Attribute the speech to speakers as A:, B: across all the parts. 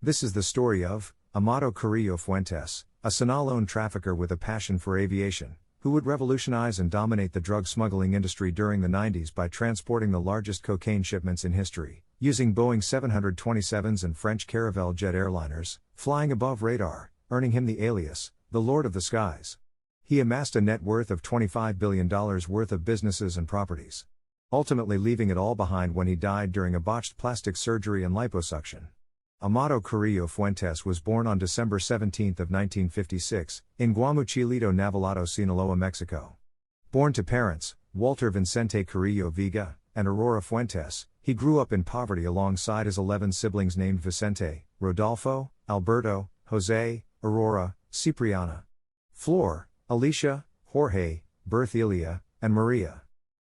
A: This is the story of Amado Carrillo Fuentes, a Sinaloan trafficker with a passion for aviation, who would revolutionize and dominate the drug smuggling industry during the 90s by transporting the largest cocaine shipments in history, using Boeing 727s and French Caravelle jet airliners, flying above radar, earning him the alias, the Lord of the Skies. He amassed a net worth of $25 billion worth of businesses and properties, ultimately leaving it all behind when he died during a botched plastic surgery and liposuction. Amado Carrillo Fuentes was born on December 17, 1956, in Guamuchilito, Navolato, Sinaloa, Mexico. Born to parents, Walter Vicente Carrillo Vega and Aurora Fuentes, he grew up in poverty alongside his 11 siblings named Vicente, Rodolfo, Alberto, Jose, Aurora, Cipriana, Flor, Alicia, Jorge, Berthelia, and Maria.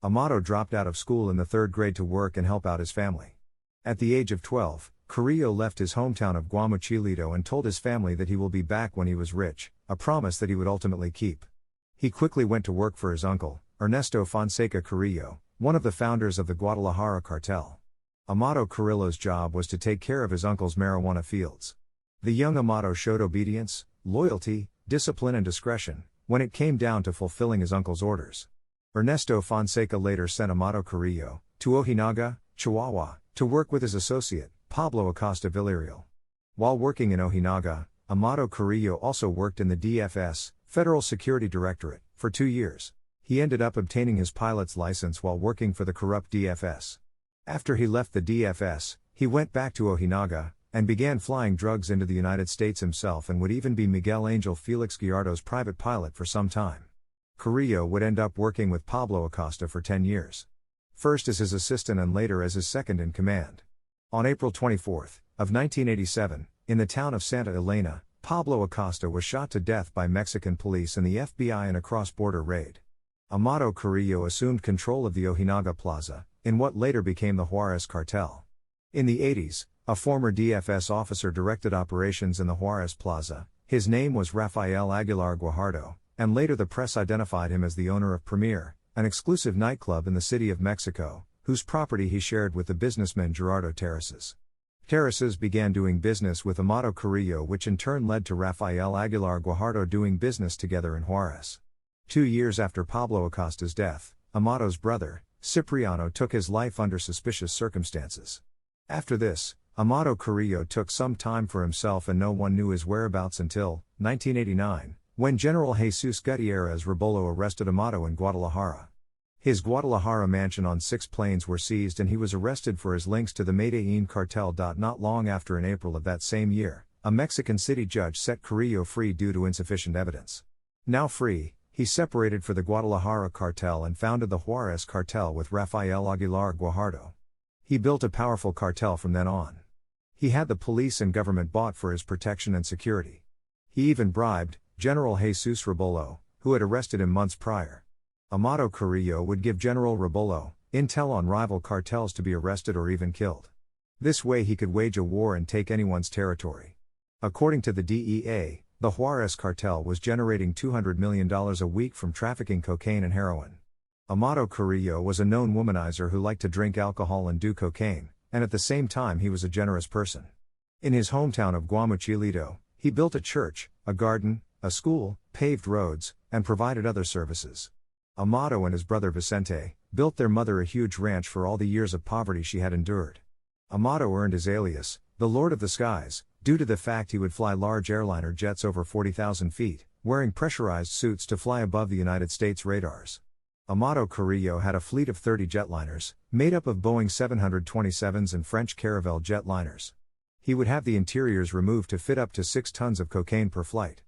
A: Amado dropped out of school in the 3rd grade to work and help out his family. At the age of 12, Carrillo left his hometown of Guamuchilito and told his family that he will be back when he was rich, a promise that he would ultimately keep. He quickly went to work for his uncle, Ernesto Fonseca Carrillo, one of the founders of the Guadalajara cartel. Amado Carrillo's job was to take care of his uncle's marijuana fields. The young Amado showed obedience, loyalty, discipline and discretion, when it came down to fulfilling his uncle's orders. Ernesto Fonseca later sent Amado Carrillo to Ojinaga, Chihuahua, to work with his associate, Pablo Acosta Villarreal. While working in Ojinaga, Amado Carrillo also worked in the DFS, Federal Security Directorate, for 2 years. He ended up obtaining his pilot's license while working for the corrupt DFS. After he left the DFS, he went back to Ojinaga, and began flying drugs into the United States himself and would even be Miguel Angel Felix Gallardo's private pilot for some time. Carrillo would end up working with Pablo Acosta for 10 years. First as his assistant and later as his second in command. On April 24, of 1987, in the town of Santa Elena, Pablo Acosta was shot to death by Mexican police and the FBI in a cross-border raid. Amado Carrillo assumed control of the Ojinaga Plaza, in what later became the Juarez cartel. In the 80s, a former DFS officer directed operations in the Juarez Plaza. His name was Rafael Aguilar Guajardo, and later the press identified him as the owner of Premier, an exclusive nightclub in the city of Mexico, whose property he shared with the businessman Gerardo Terraces. Terraces began doing business with Amado Carrillo, which in turn led to Rafael Aguilar Guajardo doing business together in Juarez. 2 years after Pablo Acosta's death, Amado's brother, Cipriano, took his life under suspicious circumstances. After this, Amado Carrillo took some time for himself and no one knew his whereabouts until 1989, when General Jesus Gutierrez Rebollo arrested Amado in Guadalajara. His Guadalajara mansion on 6 planes were seized and he was arrested for his links to the Medellin cartel. Not long after, in April of that same year, a Mexican city judge set Carrillo free due to insufficient evidence. Now free, he separated for the Guadalajara cartel and founded the Juarez cartel with Rafael Aguilar Guajardo. He built a powerful cartel from then on. He had the police and government bought for his protection and security. He even bribed General Jesus Rebollo, who had arrested him months prior. Amado Carrillo would give General Rebollo intel on rival cartels to be arrested or even killed. This way he could wage a war and take anyone's territory. According to the DEA, the Juarez cartel was generating $200 million a week from trafficking cocaine and heroin. Amado Carrillo was a known womanizer who liked to drink alcohol and do cocaine, and at the same time he was a generous person. In his hometown of Guamuchilito, he built a church, a garden, a school, paved roads, and provided other services. Amado and his brother Vicente built their mother a huge ranch for all the years of poverty she had endured. Amado earned his alias, the Lord of the Skies, due to the fact he would fly large airliner jets over 40,000 feet, wearing pressurized suits to fly above the United States radars. Amado Carrillo had a fleet of 30 jetliners, made up of Boeing 727s and French Caravelle jetliners. He would have the interiors removed to fit up to 6 tons of cocaine per flight.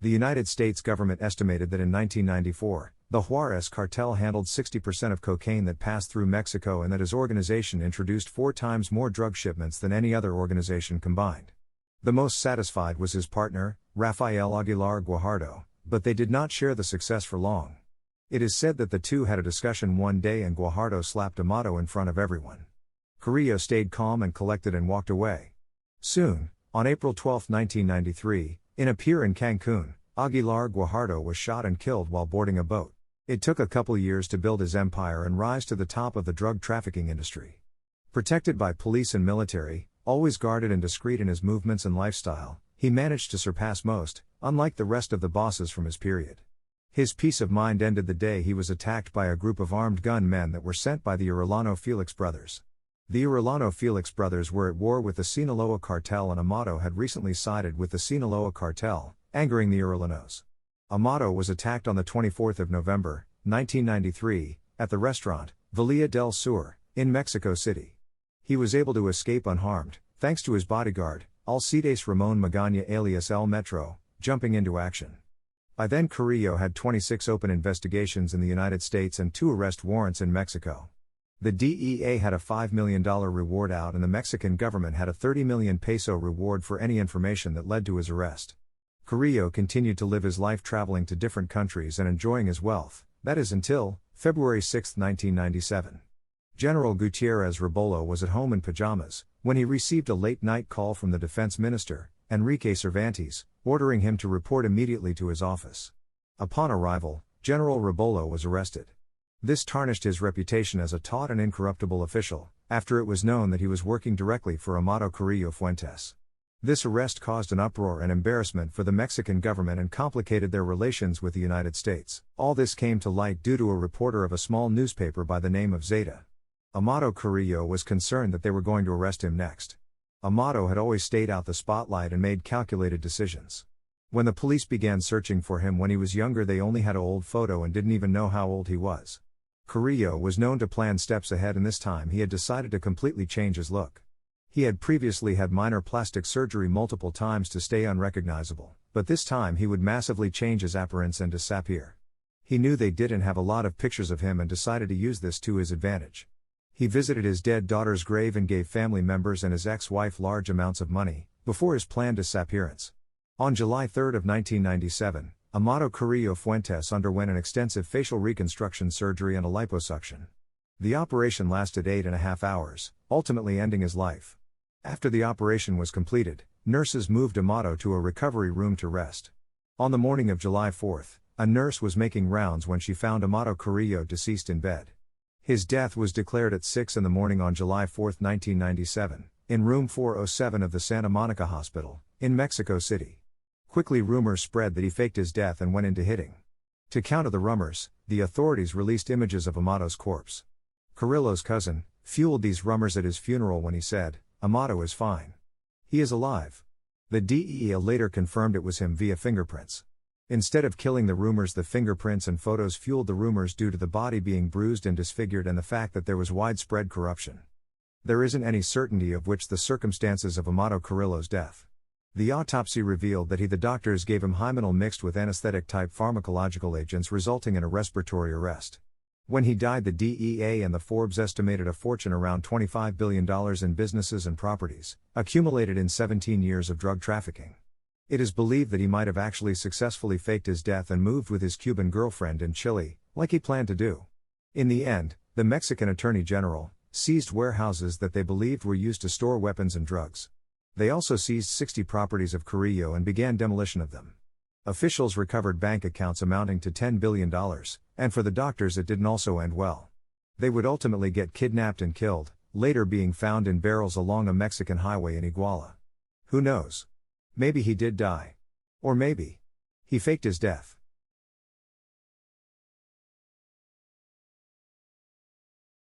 A: The United States government estimated that in 1994, the Juarez cartel handled 60% of cocaine that passed through Mexico and that his organization introduced 4 times more drug shipments than any other organization combined. The most satisfied was his partner, Rafael Aguilar Guajardo, but they did not share the success for long. It is said that the two had a discussion one day and Guajardo slapped Amado in front of everyone. Carrillo stayed calm and collected and walked away. Soon, on April 12, 1993, in a pier in Cancun, Aguilar Guajardo was shot and killed while boarding a boat. It took a couple years to build his empire and rise to the top of the drug trafficking industry. Protected by police and military, always guarded and discreet in his movements and lifestyle, he managed to surpass most, unlike the rest of the bosses from his period. His peace of mind ended the day he was attacked by a group of armed gunmen that were sent by the Arellano Felix brothers. The Arellano Felix brothers were at war with the Sinaloa cartel, and Amado had recently sided with the Sinaloa cartel, angering the Arellanos. Amado was attacked on the 24th of November, 1993, at the restaurant, Villa del Sur, in Mexico City. He was able to escape unharmed, thanks to his bodyguard, Alcides Ramon Magaña alias El Metro, jumping into action. By then Carrillo had 26 open investigations in the United States and 2 arrest warrants in Mexico. The DEA had a $5 million reward out, and the Mexican government had a 30 million peso reward for any information that led to his arrest. Carrillo continued to live his life traveling to different countries and enjoying his wealth, that is until February 6, 1997. General Gutierrez Rebollo was at home in pajamas when he received a late-night call from the defense minister, Enrique Cervantes, ordering him to report immediately to his office. Upon arrival, General Rebollo was arrested. This tarnished his reputation as a taut and incorruptible official, after it was known that he was working directly for Amado Carrillo Fuentes. This arrest caused an uproar and embarrassment for the Mexican government and complicated their relations with the United States. All this came to light due to a reporter of a small newspaper by the name of Zeta. Amado Carrillo was concerned that they were going to arrest him next. Amado had always stayed out the spotlight and made calculated decisions. When the police began searching for him when he was younger, they only had an old photo and didn't even know how old he was. Carrillo was known to plan steps ahead, and this time he had decided to completely change his look. He had previously had minor plastic surgery multiple times to stay unrecognizable, but this time he would massively change his appearance and disappear. He knew they didn't have a lot of pictures of him and decided to use this to his advantage. He visited his dead daughter's grave and gave family members and his ex-wife large amounts of money, before his planned disappearance. On July 3 of 1997, Amado Carrillo Fuentes underwent an extensive facial reconstruction surgery and a liposuction. The operation lasted 8.5 hours, ultimately ending his life. After the operation was completed, nurses moved Amado to a recovery room to rest. On the morning of July 4, a nurse was making rounds when she found Amado Carrillo deceased in bed. His death was declared at 6 in the morning on July 4, 1997, in room 407 of the Santa Monica Hospital, in Mexico City. Quickly rumors spread that he faked his death and went into hiding. To counter the rumors, the authorities released images of Amado's corpse. Carrillo's cousin fueled these rumors at his funeral when he said, "Amado is fine. He is alive." The DEA later confirmed it was him via fingerprints. Instead of killing the rumors, the fingerprints and photos fueled the rumors due to the body being bruised and disfigured and the fact that there was widespread corruption. There isn't any certainty of which the circumstances of Amado Carrillo's death. The autopsy revealed that the doctors gave him Hymenol mixed with anesthetic-type pharmacological agents, resulting in a respiratory arrest. When he died, the DEA and the Forbes estimated a fortune around $25 billion in businesses and properties, accumulated in 17 years of drug trafficking. It is believed that he might have actually successfully faked his death and moved with his Cuban girlfriend in Chile, like he planned to do. In the end, the Mexican Attorney General seized warehouses that they believed were used to store weapons and drugs. They also seized 60 properties of Carrillo and began demolition of them. Officials recovered bank accounts amounting to $10 billion, and for the doctors it didn't also end well. They would ultimately get kidnapped and killed, later being found in barrels along a Mexican highway in Iguala. Who knows? Maybe he did die. Or maybe he faked his death.